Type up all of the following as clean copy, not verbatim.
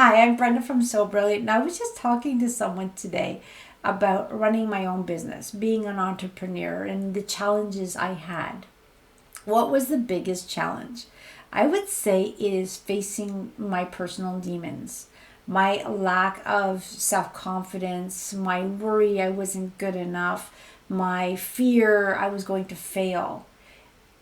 Hi, I'm Brenda from So Brilliant, and I was just talking to someone today about running my own business, being an entrepreneur, and the challenges I had. What was the biggest challenge? I would say it is facing my personal demons, my lack of self confidence, my worry I wasn't good enough, my fear I was going to fail.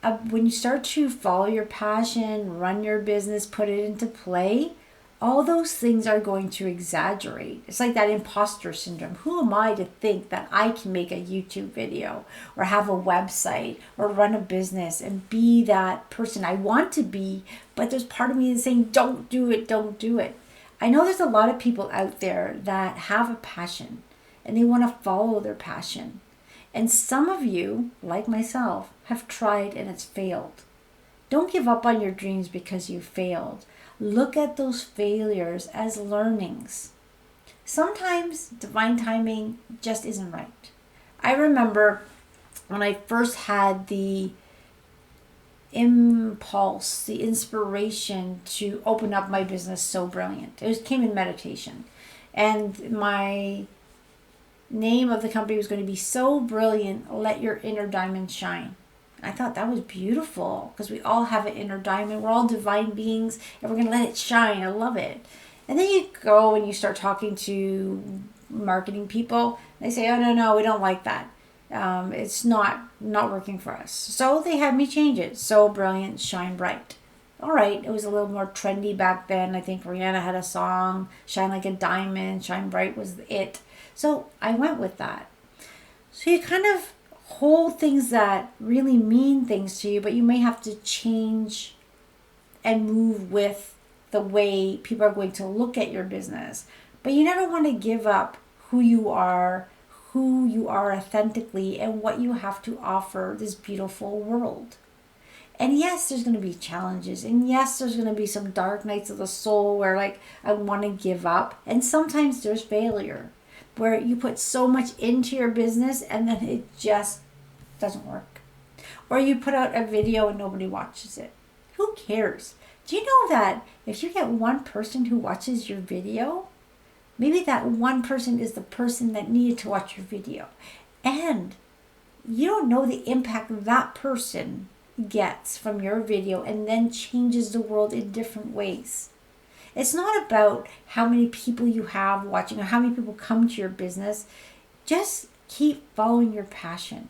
When you start to follow your passion, run your business, put it into play, all those things are going to exaggerate. It's like that imposter syndrome. Who am I to think that I can make a YouTube video or have a website or run a business and be that person I want to be? But there's part of me that's saying, don't do it, don't do it. I know there's a lot of people out there that have a passion and they want to follow their passion. And some of you, like myself, have tried and it's failed. Don't give up on your dreams because you failed. Look at those failures as learnings. Sometimes divine timing just isn't right. I remember when I first had the impulse, the inspiration to open up my business So Brilliant. Came in meditation. And my name of the company was going to be So Brilliant, Let Your Inner Diamond Shine. I thought that was beautiful because we all have an inner diamond. We're all divine beings and we're going to let it shine. I love it. And then you go and you start talking to marketing people. They say, oh, no, we don't like that. It's not working for us. So they had me change it. So Brilliant, Shine Bright. All right. It was a little more trendy back then. I think Rihanna had a song, Shine Like a Diamond, Shine Bright was it. So I went with that. So you kind of hold things that really mean things to you, but you may have to change and move with the way people are going to look at your business. But you never want to give up who you are authentically, and what you have to offer this beautiful world. And yes, there's going to be challenges. And yes, there's going to be some dark nights of the soul where I want to give up. And sometimes there's failure where you put so much into your business and then it just doesn't work. Or you put out a video and nobody watches it. Who cares? Do you know that if you get one person who watches your video, maybe that one person is the person that needed to watch your video. And you don't know the impact that person gets from your video and then changes the world in different ways. It's not about how many people you have watching or how many people come to your business. Just keep following your passion.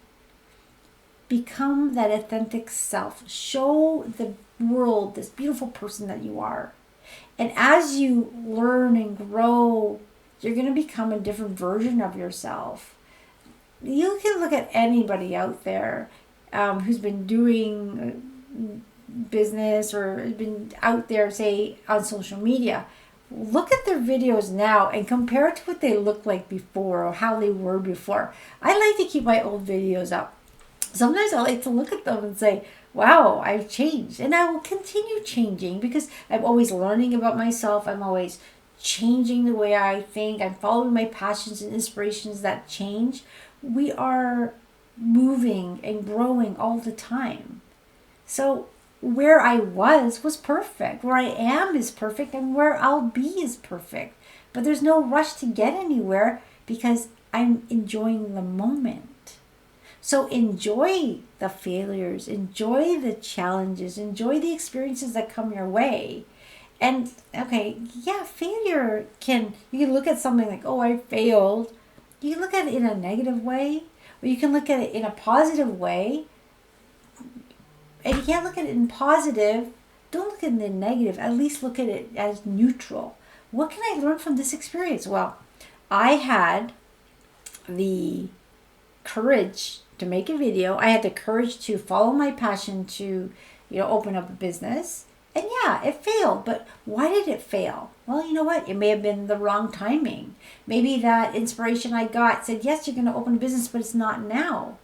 Become that authentic self. Show the world this beautiful person that you are. And as you learn and grow, you're going to become a different version of yourself. You can look at anybody out there who's been doing business or has been out there, say, on social media. Look at their videos now and compare it to what they looked like before or how they were before. I like to keep my old videos up. Sometimes I like to look at them and say, wow, I've changed. And I will continue changing because I'm always learning about myself. I'm always changing the way I think. I'm following my passions and inspirations that change. We are moving and growing all the time. So where I was perfect. Where I am is perfect. And where I'll be is perfect. But there's no rush to get anywhere because I'm enjoying the moment. So enjoy the failures, enjoy the challenges, enjoy the experiences that come your way. And okay, yeah, failure you can look at something like, oh, I failed. You can look at it in a negative way, or you can look at it in a positive way. And you can't look at it in positive, don't look at it in negative, at least look at it as neutral. What can I learn from this experience? Well, I had the courage to make a video. I had the courage to follow my passion to, open up a business. And yeah, it failed. But why did it fail? Well, you know what? It may have been the wrong timing. Maybe that inspiration I got said, yes, you're going to open a business, but it's not now.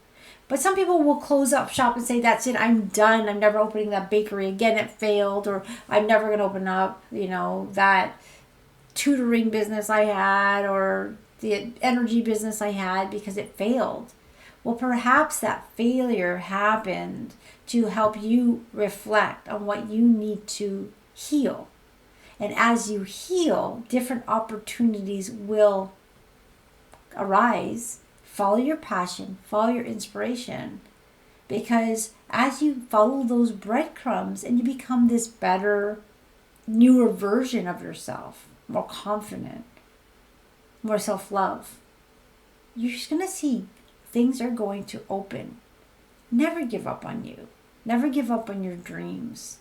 But some people will close up shop and say, that's it, I'm done. I'm never opening that bakery again. It failed. Or I'm never going to open up, that tutoring business I had or the energy business I had because it failed. Well, perhaps that failure happened to help you reflect on what you need to heal. And as you heal, different opportunities will arise. Follow your passion, follow your inspiration. Because as you follow those breadcrumbs and you become this better, newer version of yourself, more confident, more self-love, you're just going to see things are going to open. Never give up on you. Never give up on your dreams.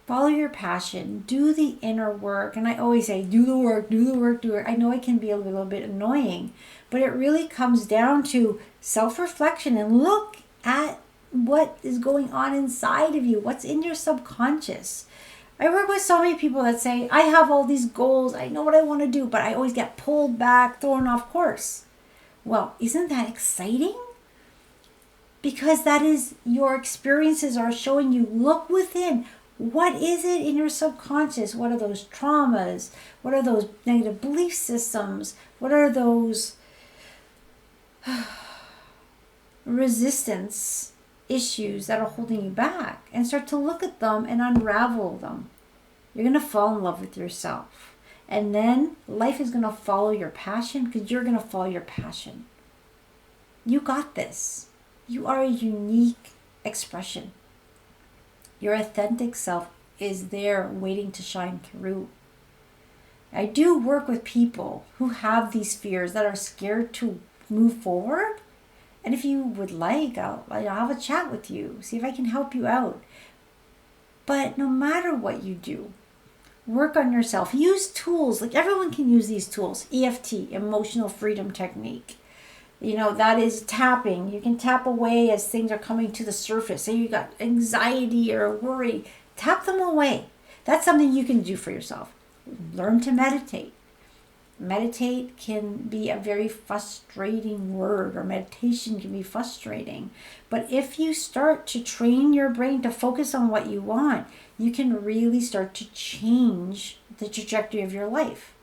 Follow your passion. Do the inner work. And I always say, do the work, do the work, do the work. I know it can be a little bit annoying, but it really comes down to self-reflection and look at what is going on inside of you, what's in your subconscious. I work with so many people that say, I have all these goals, I know what I want to do, but I always get pulled back, thrown off course. Well, isn't that exciting? Because that is, your experiences are showing you, look within. What is it in your subconscious? What are those traumas? What are those negative belief systems? What are those resistance issues that are holding you back? And start to look at them and unravel them. You're going to fall in love with yourself. And then life is going to follow your passion, because you're going to follow your passion. You got this. You are a unique expression. Your authentic self is there waiting to shine through. I do work with people who have these fears, that are scared to move forward. And if you would like, I'll have a chat with you, see if I can help you out. But no matter what you do, work on yourself. Use tools. Like, everyone can use these tools. EFT, emotional freedom technique. That is tapping. You can tap away as things are coming to the surface. Say you got anxiety or worry, tap them away. That's something you can do for yourself. Learn to meditate. Meditate can be a very frustrating word, or meditation can be frustrating. But if you start to train your brain to focus on what you want, you can really start to change the trajectory of your life.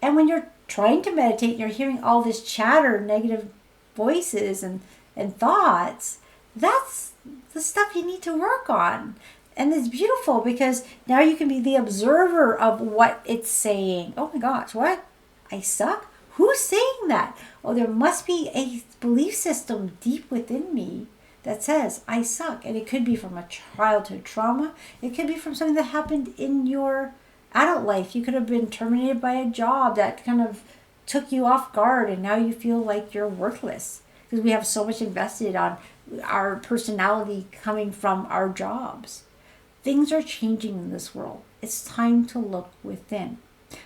And when you're trying to meditate, you're hearing all this chatter, negative voices and thoughts, that's the stuff you need to work on. And it's beautiful, because now you can be the observer of what it's saying. Oh my gosh, what? I suck? Who's saying that? Oh, there must be a belief system deep within me that says I suck. And it could be from a childhood trauma. It could be from something that happened in your adult life. You could have been terminated by a job that kind of took you off guard, and now you feel like you're worthless, because we have so much invested on our personality coming from our jobs. Things are changing in this world. It's time to look within.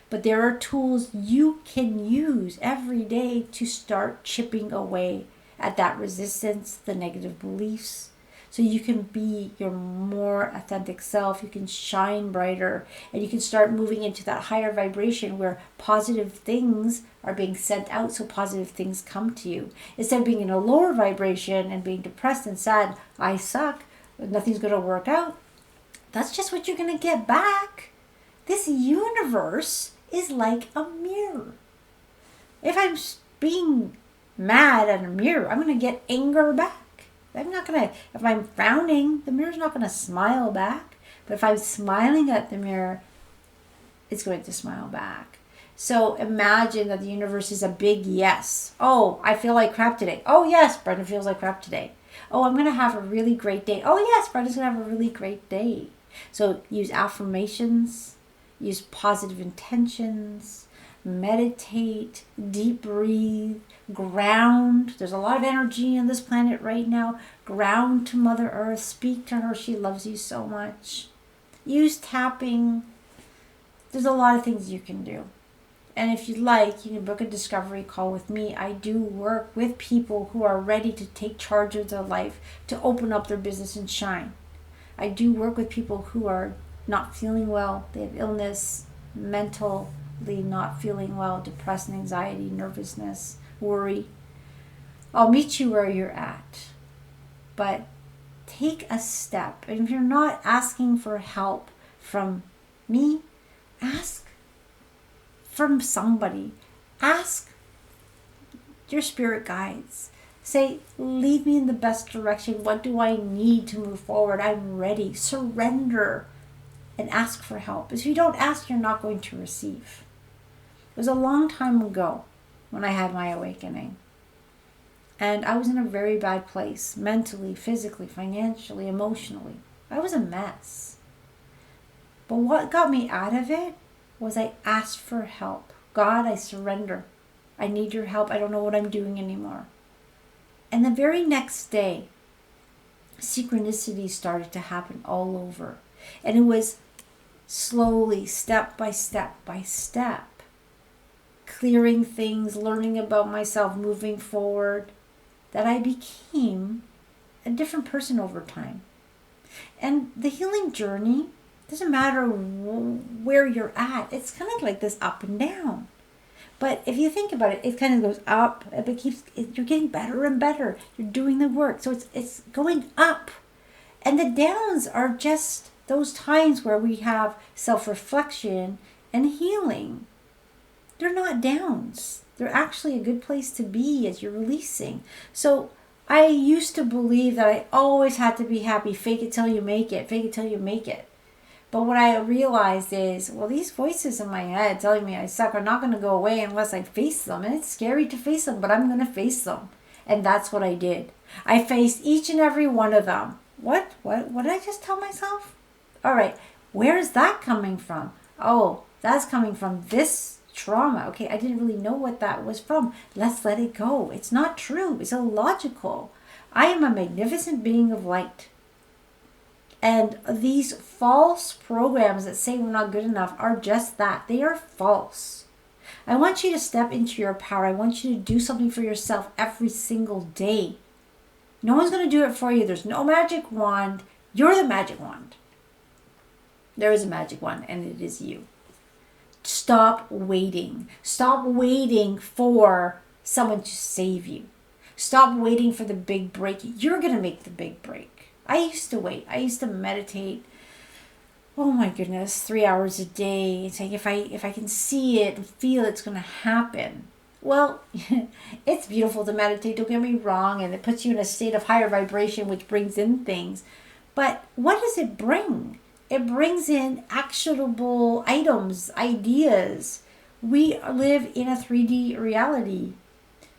But there are tools you can use every day to start chipping away at that resistance, the negative beliefs, so you can be your more authentic self. You can shine brighter, and you can start moving into that higher vibration where positive things are being sent out, so positive things come to you. Instead of being in a lower vibration and being depressed and sad, I suck, nothing's going to work out. That's just what you're going to get back. This universe is like a mirror. If I'm being mad at a mirror, I'm going to get anger back. If I'm frowning, the mirror's not going to smile back. But if I'm smiling at the mirror, it's going to smile back. So imagine that the universe is a big yes. Oh, I feel like crap today. Oh yes, Brenda feels like crap today. Oh, I'm going to have a really great day. Oh yes, Brenda's going to have a really great day. So use affirmations, use positive intentions, meditate, deep breathe, ground. There's a lot of energy on this planet right now. Ground to Mother Earth. Speak to her. She loves you so much. Use tapping. There's a lot of things you can do. And if you'd like, you can book a discovery call with me. I do work with people who are ready to take charge of their life, to open up their business and shine. I do work with people who are not feeling well. They have illness, mentally not feeling well, depression, anxiety, nervousness, worry. I'll meet you where you're at. But take a step. And if you're not asking for help from me, ask from somebody. Ask your spirit guides. Say, lead me in the best direction. What do I need to move forward? I'm ready. Surrender and ask for help. If you don't ask, you're not going to receive. It was a long time ago when I had my awakening. And I was in a very bad place, mentally, physically, financially, emotionally. I was a mess. But what got me out of it was I asked for help. God, I surrender. I need your help. I don't know what I'm doing anymore. And the very next day, synchronicities started to happen all over. And it was slowly, step by step by step, clearing things, learning about myself, moving forward, that I became a different person over time. And the healing journey doesn't matter where you're at. It's kind of like this up and down. But if you think about it, it kind of goes up. You're getting better and better. You're doing the work. So it's going up. And the downs are just those times where we have self-reflection and healing. They're not downs. They're actually a good place to be as you're releasing. So I used to believe that I always had to be happy. Fake it till you make it. Fake it till you make it. But what I realized is, well, these voices in my head telling me I suck are not going to go away unless I face them. And it's scary to face them, but I'm going to face them. And that's what I did. I faced each and every one of them. What did I just tell myself? All right, where is that coming from? Oh, that's coming from this trauma. Okay, I didn't really know what that was from. Let's let it go. It's not true. It's illogical. I am a magnificent being of light. And these false programs that say we're not good enough are just that. They are false. I want you to step into your power. I want you to do something for yourself every single day. No one's going to do it for you. There's no magic wand. You're the magic wand. There is a magic wand, and it is you. Stop waiting. Stop waiting for someone to save you. Stop waiting for the big break. You're going to make the big break. I used to wait. I used to meditate. Oh my goodness, 3 hours a day. It's like if I can see it and feel it's going to happen. Well, it's beautiful to meditate. Don't get me wrong, and it puts you in a state of higher vibration, which brings in things. But what does it bring? It brings in actionable items, ideas. We live in a 3D reality.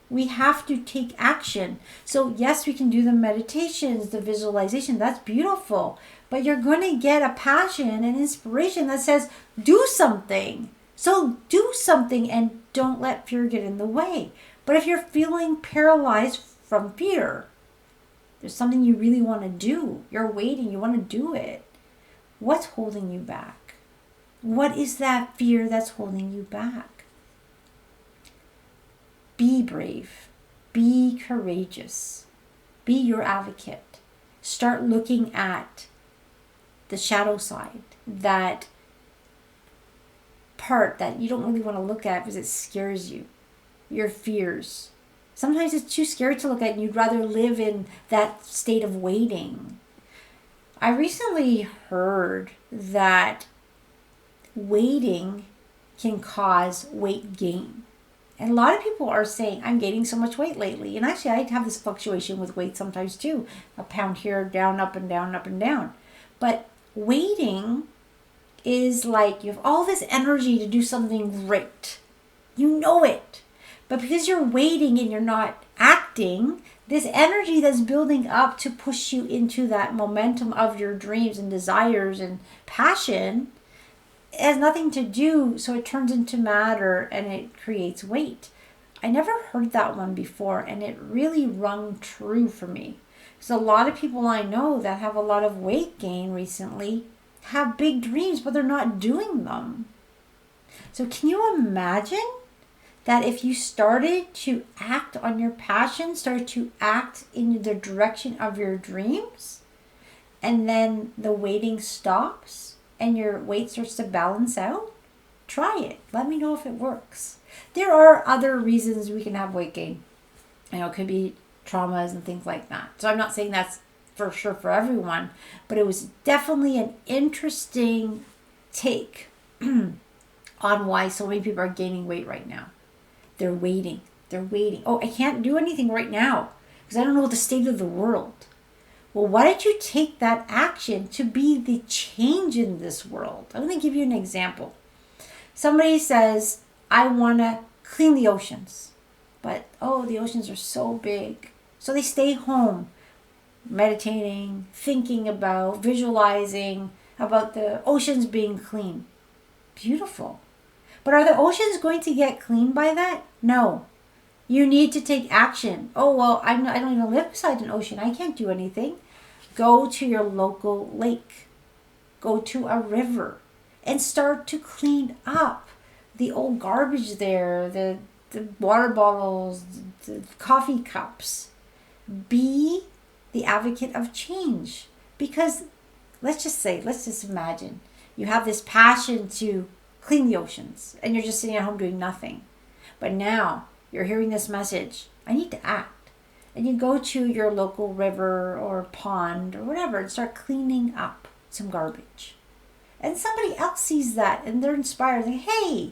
We have to take action. So yes, we can do the meditations, the visualization. That's beautiful. But you're going to get a passion and inspiration that says, do something. So do something and don't let fear get in the way. But if you're feeling paralyzed from fear, there's something you really want to do. You're waiting. You want to do it. What's holding you back? What is that fear that's holding you back? Be brave. Be courageous. Be your advocate. Start looking at the shadow side, that part that you don't really want to look at because it scares you. Your fears. Sometimes it's too scary to look at and you'd rather live in that state of waiting. I recently heard that waiting can cause weight gain. And a lot of people are saying, I'm gaining so much weight lately. And actually, I have this fluctuation with weight sometimes too. A pound here, down, up and down, up and down. But waiting is like you have all this energy to do something great. You know it. But because you're waiting and you're not acting, this energy that's building up to push you into that momentum of your dreams and desires and passion, it has nothing to do, so it turns into matter and it creates weight. I never heard that one before, and it really rung true for me. Because a lot of people I know that have a lot of weight gain recently have big dreams, but they're not doing them. So can you imagine that if you started to act on your passion, started to act in the direction of your dreams, and then the waiting stops, and your weight starts to balance out? Try it. Let me know if it works. There are other reasons we can have weight gain. It could be traumas and things like that. So I'm not saying that's for sure for everyone, but it was definitely an interesting take on why so many people are gaining weight right now. They're waiting. Oh, I can't do anything right now because I don't know the state of the world. Well, why don't you take that action to be the change in this world? I'm going to give you an example. Somebody says, I want to clean the oceans, but the oceans are so big. So they stay home, meditating, thinking about, visualizing about the oceans being clean. Beautiful. But are the oceans going to get clean by that? No. You need to take action. Oh, well, I don't even live beside an ocean. I can't do anything. Go to your local lake. Go to a river and start to clean up the old garbage there, the water bottles, the coffee cups. Be the advocate of change. Because let's just imagine you have this passion to clean the oceans and you're just sitting at home doing nothing. But now you're hearing this message, I need to act. And you go to your local river or pond or whatever and start cleaning up some garbage. And somebody else sees that and they're inspired. Like, hey,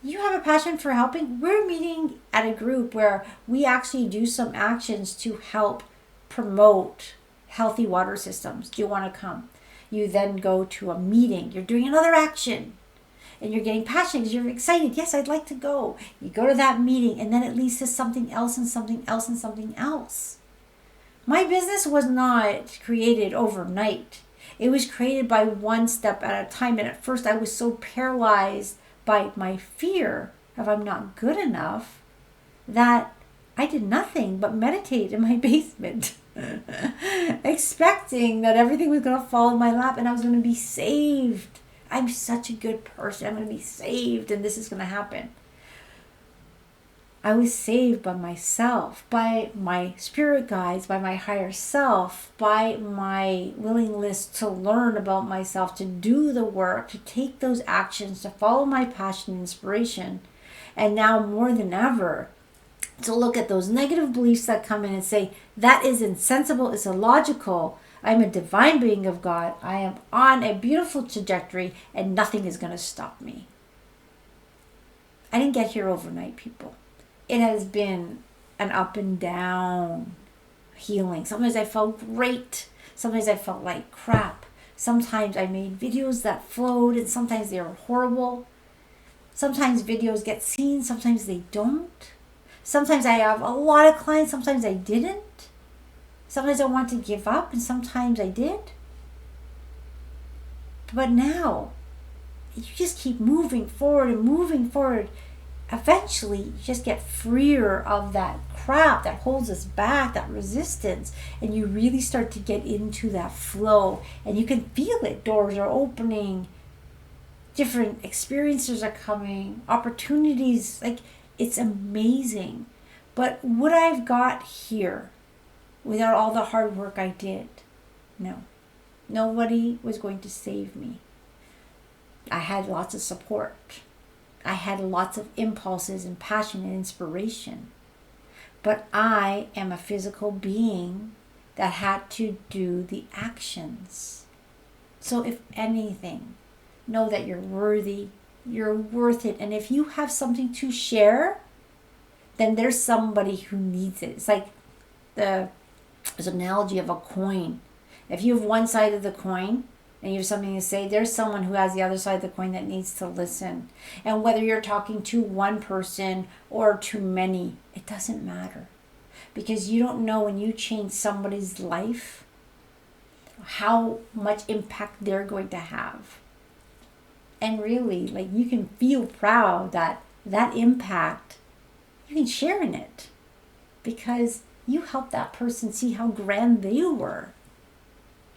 you have a passion for helping. We're meeting at a group where we actually do some actions to help promote healthy water systems. Do you want to come? You then go to a meeting. You're doing another action. And you're getting passionate because you're excited. Yes, I'd like to go. You go to that meeting and then it leads to something else and something else and something else. My business was not created overnight. It was created by one step at a time. And at first I was so paralyzed by my fear of I'm not good enough that I did nothing but meditate in my basement, expecting that everything was going to fall in my lap and I was going to be saved. I'm such a good person. I'm going to be saved and this is going to happen. I was saved by myself, by my spirit guides, by my higher self, by my willingness to learn about myself, to do the work, to take those actions, to follow my passion and inspiration. And now more than ever, to look at those negative beliefs that come in and say, that is insensible, it's illogical. I'm a divine being of God. I am on a beautiful trajectory and nothing is going to stop me. I didn't get here overnight, people. It has been an up and down healing. Sometimes I felt great. Sometimes I felt like crap. Sometimes I made videos that flowed and sometimes they were horrible. Sometimes videos get seen, sometimes they don't. Sometimes I have a lot of clients, sometimes I didn't. Sometimes I want to give up and sometimes I did. But now, you just keep moving forward and moving forward. Eventually, you just get freer of that crap that holds us back, that resistance. And you really start to get into that flow. And you can feel it. Doors are opening. Different experiences are coming. Opportunities. Like, it's amazing. But what I've got here, without all the hard work I did, no. Nobody was going to save me. I had lots of support. I had lots of impulses and passion and inspiration. But I am a physical being that had to do the actions. So if anything, know that you're worthy, you're worth it. And if you have something to share, then there's somebody who needs it. It's like there's an analogy of a coin. If you have one side of the coin and you have something to say, there's someone who has the other side of the coin that needs to listen. And whether you're talking to one person or to many, it doesn't matter. Because you don't know when you change somebody's life, how much impact they're going to have. And really, like, you can feel proud that that impact, you can share in it. Because you helped that person see how grand they were.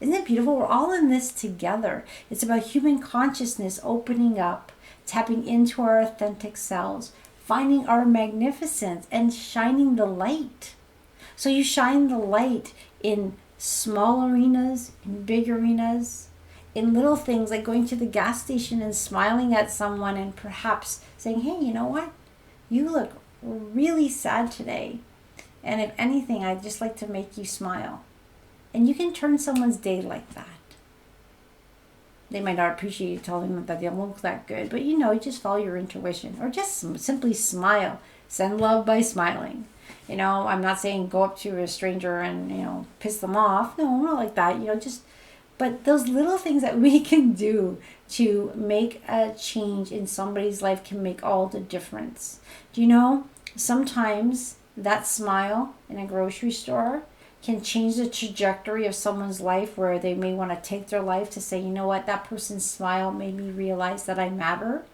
Isn't it beautiful? We're all in this together. It's about human consciousness opening up, tapping into our authentic selves, finding our magnificence, and shining the light. So you shine the light in small arenas, in big arenas, in little things like going to the gas station and smiling at someone and perhaps saying, hey, you know what? You look really sad today. And if anything, I'd just like to make you smile. And you can turn someone's day like that. They might not appreciate you telling them that they don't look that good, but you just follow your intuition. Or just simply smile. Send love by smiling. I'm not saying go up to a stranger and, piss them off. No, not like that. But those little things that we can do to make a change in somebody's life can make all the difference. Sometimes that smile in a grocery store can change the trajectory of someone's life, where they may want to take their life to say, you know what, that person's smile made me realize that I matter.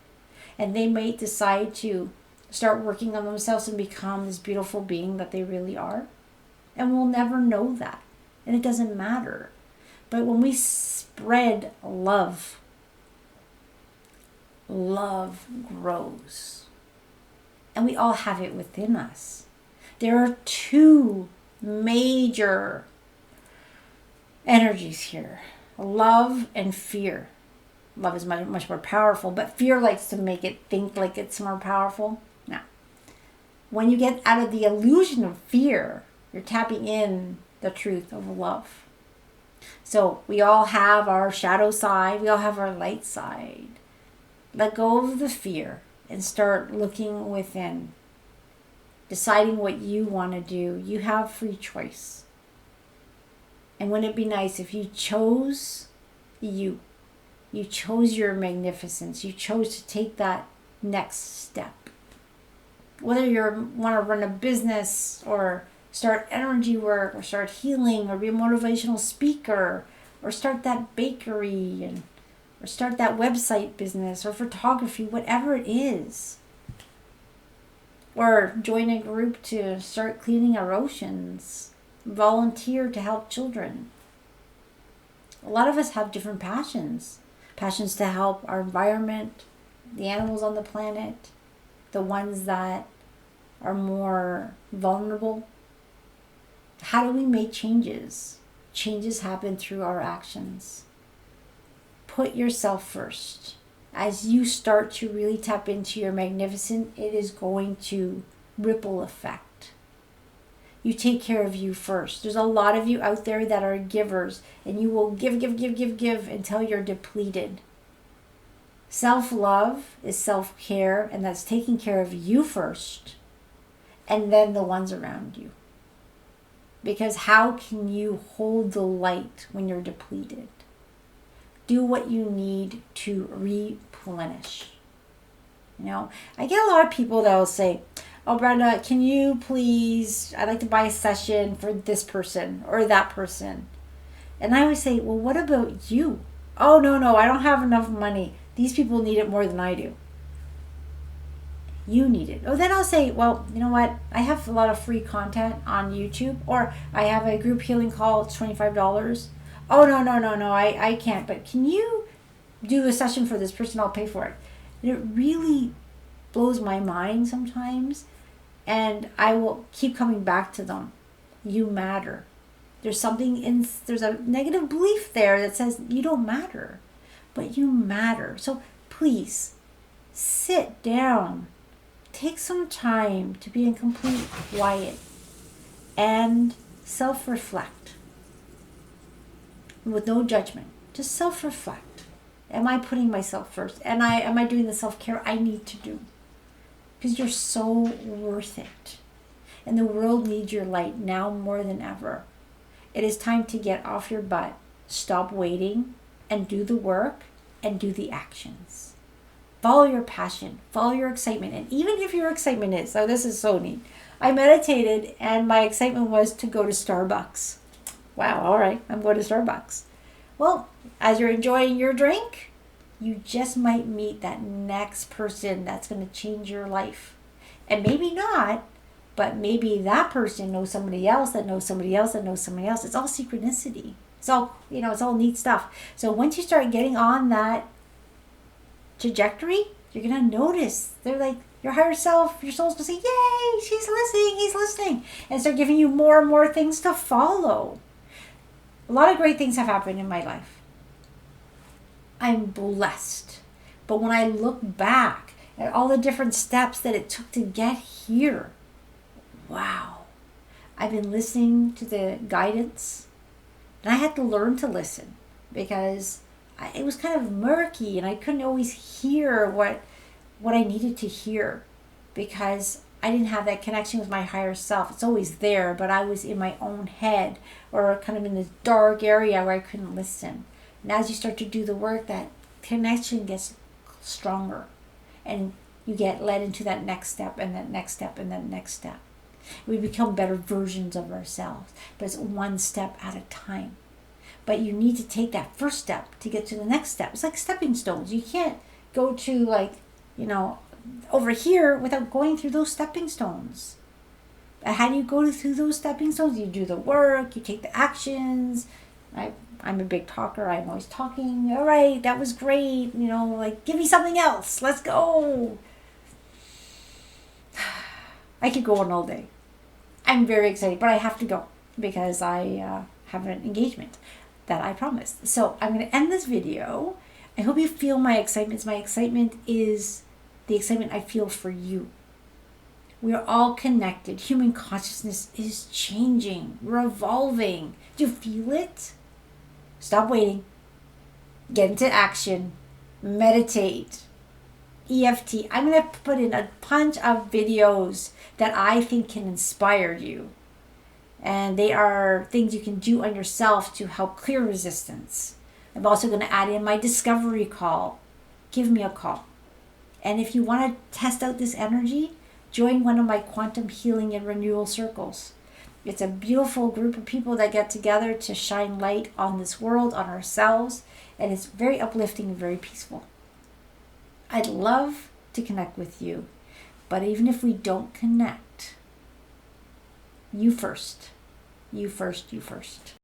And they may decide to start working on themselves and become this beautiful being that they really are. And we'll never know that. And it doesn't matter. But when we spread love, love grows. And we all have it within us. There are two major energies here: love and fear. Love is much, much more powerful, but fear likes to make it think like it's more powerful. Now, when you get out of the illusion of fear, you're tapping in the truth of love. So we all have our shadow side, we all have our light side. Let go of the fear and start looking within, deciding what you want to do. You have free choice. And wouldn't it be nice if you chose you? You chose your magnificence. You chose to take that next step. Whether you want to run a business or start energy work or start healing or be a motivational speaker or start that bakery or start that website business or photography, whatever it is. Or join a group to start cleaning our oceans. Volunteer to help children. A lot of us have different passions. Passions to help our environment, the animals on the planet, the ones that are more vulnerable. How do we make changes? Changes happen through our actions. Put yourself first. As you start to really tap into your magnificent, it is going to ripple effect. You take care of you first. There's a lot of you out there that are givers, and you will give until you're depleted. Self-love is self-care, and that's taking care of you first, and then the ones around you. Because how can you hold the light when you're depleted? Do what you need to replenish. I get a lot of people that will say, oh, Brenda, can you please, I'd like to buy a session for this person or that person. And I always say, well, what about you? Oh, no, I don't have enough money. These people need it more than I do. You need it. Oh, then I'll say, well, you know what? I have a lot of free content on YouTube, or I have a group healing call. It's $25. Oh, no, I can't. But can you do a session for this person? I'll pay for it. And it really blows my mind sometimes. And I will keep coming back to them. You matter. There's a negative belief there that says you don't matter. But you matter. So please, sit down. Take some time to be in complete quiet and self-reflect with no judgment. Just self-reflect. Am I putting myself first? Am I doing the self-care I need to do? Because you're so worth it. And the world needs your light now more than ever. It is time to get off your butt, stop waiting, and do the work and do the actions. Follow your passion, follow your excitement. And even if your excitement is, oh, this is so neat. I meditated and my excitement was to go to Starbucks. Wow, all right, I'm going to Starbucks. Well, as you're enjoying your drink, you just might meet that next person that's going to change your life. And maybe not, but maybe that person knows somebody else that knows somebody else that knows somebody else. It's all synchronicity. It's all, it's all neat stuff. So once you start getting on that trajectory, you're going to notice. They're like, your higher self, your soul's going to say, yay, she's listening, he's listening. And start giving you more and more things to follow. A lot of great things have happened in my life. I'm blessed. But when I look back at all the different steps that it took to get here, wow. I've been listening to the guidance, and I had to learn to listen because it was kind of murky and I couldn't always hear what I needed to hear because I didn't have that connection with my higher self. It's always there, but I was in my own head or kind of in this dark area where I couldn't listen. And as you start to do the work, that connection gets stronger. And you get led into that next step and that next step and that next step. We become better versions of ourselves, but it's one step at a time. But you need to take that first step to get to the next step. It's like stepping stones. You can't go to over here without going through those stepping stones. But how do you go through those stepping stones? You do the work, you take the actions. I'm a big talker. I'm always talking. All right, that was great. Give me something else. Let's go. I could go on all day. I'm very excited, but I have to go because I have an engagement that I promised. So I'm going to end this video. I hope you feel my excitement. My excitement is the excitement I feel for you. We are all connected. Human consciousness is changing. We're evolving. Do you feel it? Stop waiting. Get into action. Meditate. EFT. I'm going to put in a bunch of videos that I think can inspire you. And they are things you can do on yourself to help clear resistance. I'm also going to add in my discovery call. Give me a call. And if you want to test out this energy, join one of my quantum healing and renewal circles. It's a beautiful group of people that get together to shine light on this world, on ourselves, and it's very uplifting and very peaceful. I'd love to connect with you, but even if we don't connect, you first. You first, you first.